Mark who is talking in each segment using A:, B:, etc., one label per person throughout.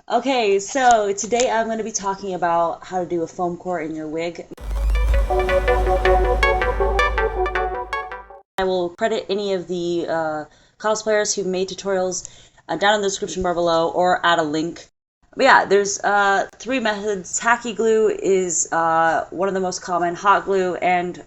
A: Okay, so today I'm going to be talking about how to do a foam core in your wig. I will credit any of the cosplayers who've made tutorials down in the description bar below or add a link. But yeah, there's three methods. Tacky glue is one of the most common, hot glue, and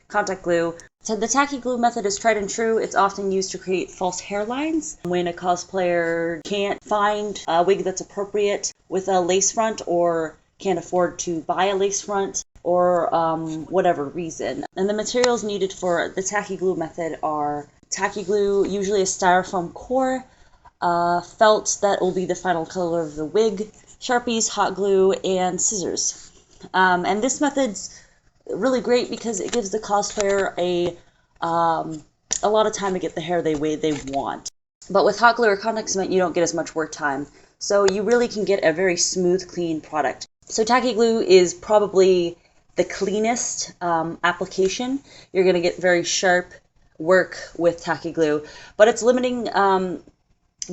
A: contact glue. So the tacky glue method is tried and true. It's often used to create false hairlines when a cosplayer can't find a wig that's appropriate with a lace front or can't afford to buy a lace front or whatever reason. And the materials needed for the tacky glue method are tacky glue, usually a styrofoam core, felt that will be the final color of the wig, Sharpies, hot glue, and scissors. And this method's really great because it gives the cosplayer a lot of time to get the hair the way they want. But with hot glue or contact cement, you don't get as much work time. So you really can get a very smooth, clean product. So tacky glue is probably the cleanest application. You're going to get very sharp work with tacky glue, but it's limiting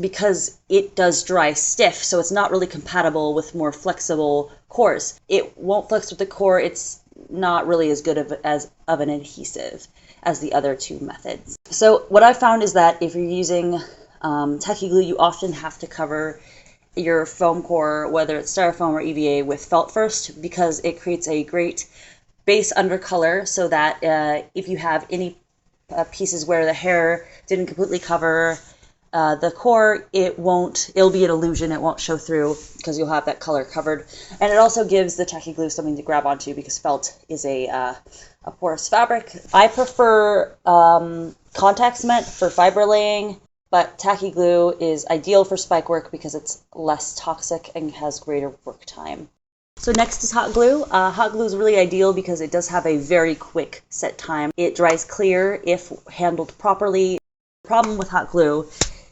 A: because it does dry stiff, so it's not really compatible with more flexible cores. It won't flex with the core. It's not really as good of an adhesive as the other two methods. So what I found is that if you're using tacky glue, you often have to cover your foam core, whether it's styrofoam or EVA, with felt first because it creates a great base undercolor so that if you have any pieces where the hair didn't completely cover the core, it'll be an illusion. It won't show through because you'll have that color covered. And it also gives the tacky glue something to grab onto because felt is a porous fabric. I prefer contact cement for fiber laying, but tacky glue is ideal for spike work because it's less toxic and has greater work time. So next is hot glue. Hot glue is really ideal because it does have a very quick set time. It dries clear if handled properly. The problem with hot glue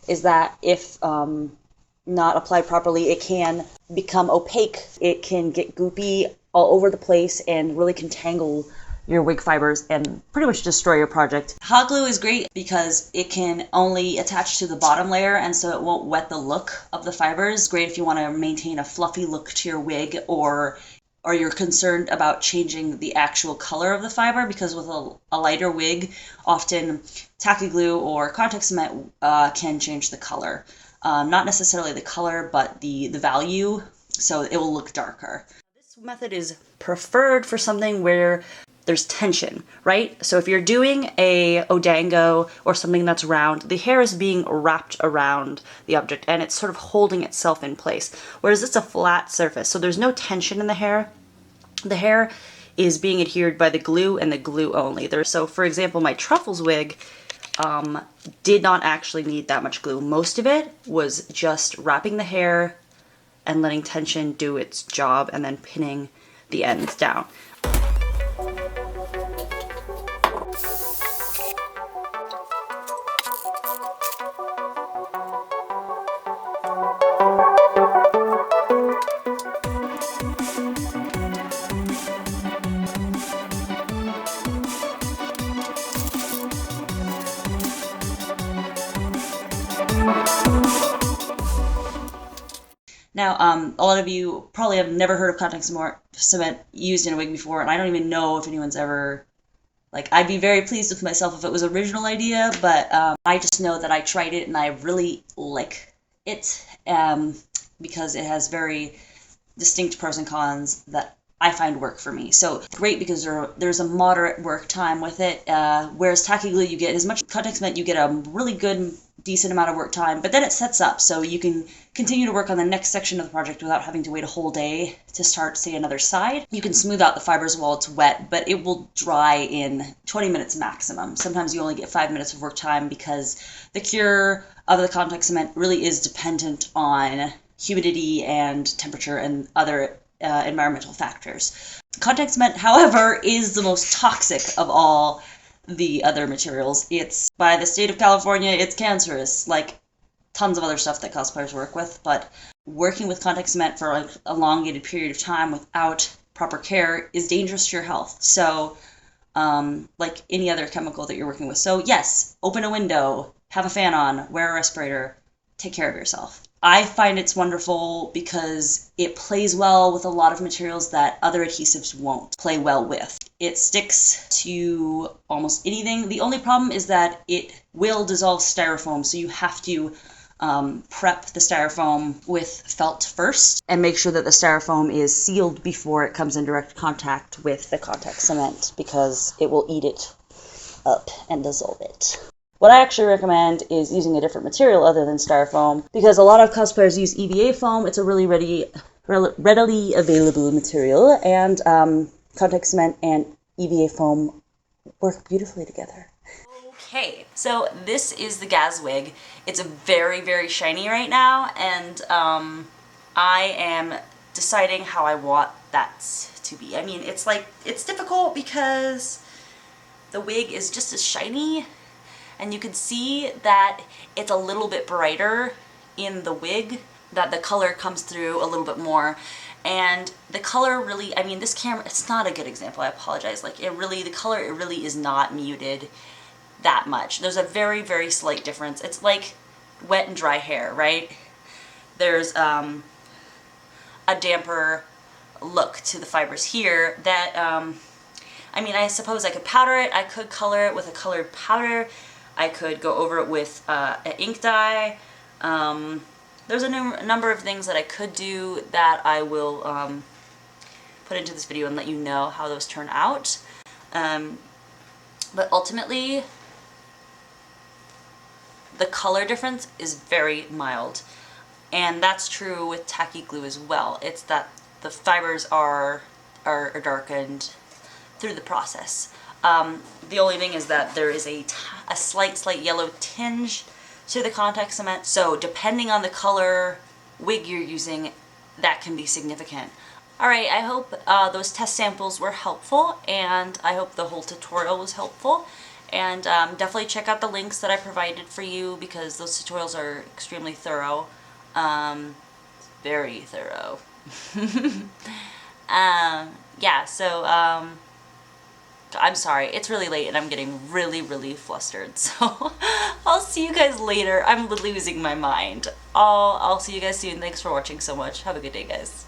A: is that if not applied properly, it can become opaque. It can get goopy all over the place and really can tangle your wig fibers and pretty much destroy your project. Hot glue is great because it can only attach to the bottom layer and so it won't wet the look of the fibers. Great if you want to maintain a fluffy look to your wig or you're concerned about changing the actual color of the fiber, because with a lighter wig, often tacky glue or contact cement can change the color. Not necessarily the color, but the value, so it will look darker. This method is preferred for something where there's tension, right? So if you're doing a odango or something that's round, the hair is being wrapped around the object and it's sort of holding itself in place. Whereas it's a flat surface, so there's no tension in the hair. The hair is being adhered by the glue and the glue only. So for example, my Truffles wig did not actually need that much glue. Most of it was just wrapping the hair and letting tension do its job and then pinning the ends down. Now, a lot of you probably have never heard of contact cement used in a wig before, and I don't even know if anyone's ever, I'd be very pleased with myself if it was an original idea, but I just know that I tried it and I really like it because it has very distinct pros and cons that I find work for me. So great because there's a moderate work time with it, whereas tacky glue you get as much contact cement, you get a really good decent amount of work time, but then it sets up so you can continue to work on the next section of the project without having to wait a whole day to start, say, another side. You can smooth out the fibers while it's wet, but it will dry in 20 minutes maximum. Sometimes you only get 5 minutes of work time because the cure of the contact cement really is dependent on humidity and temperature and other environmental factors. Contact cement, however, is the most toxic of all the other materials. It's, by the state of California, it's cancerous, like tons of other stuff that cosplayers work with, but working with contact cement for an elongated period of time without proper care is dangerous to your health. So, like any other chemical that you're working with. So yes, open a window, have a fan on, wear a respirator, take care of yourself. I find it's wonderful because it plays well with a lot of materials that other adhesives won't play well with. It sticks to almost anything. The only problem is that it will dissolve styrofoam, so you have to prep the styrofoam with felt first and make sure that the styrofoam is sealed before it comes in direct contact with the contact cement, because it will eat it up and dissolve it. What I actually recommend is using a different material other than styrofoam, because a lot of cosplayers use EVA foam. It's a really readily available material, and contact cement and EVA foam work beautifully together. Okay, so this is the Gaz wig. It's very, very shiny right now, and I am deciding how I want that to be. I mean, it's difficult because the wig is just as shiny, and you can see that it's a little bit brighter in the wig, that the color comes through a little bit more. And the color really, I mean, this camera, it's not a good example, I apologize. Like, the color, it really is not muted that much. There's a very, very slight difference. It's like wet and dry hair, right? There's a damper look to the fibers here that, I mean, I suppose I could powder it. I could color it with a colored powder. I could go over it with an ink dye. There's a number of things that I could do that I will put into this video and let you know how those turn out. But ultimately, the color difference is very mild. And that's true with tacky glue as well. It's that the fibers are darkened through the process. The only thing is that there is a slight yellow tinge to the contact cement, so depending on the color wig you're using, that can be significant. Alright, I hope those test samples were helpful, and I hope the whole tutorial was helpful. And definitely check out the links that I provided for you, because those tutorials are extremely thorough. Very thorough. Yeah, so I'm sorry, it's really late and I'm getting really, really flustered, so I'll see you guys later. I'm losing my mind. I'll see you guys soon. Thanks for watching so much. Have a good day, guys.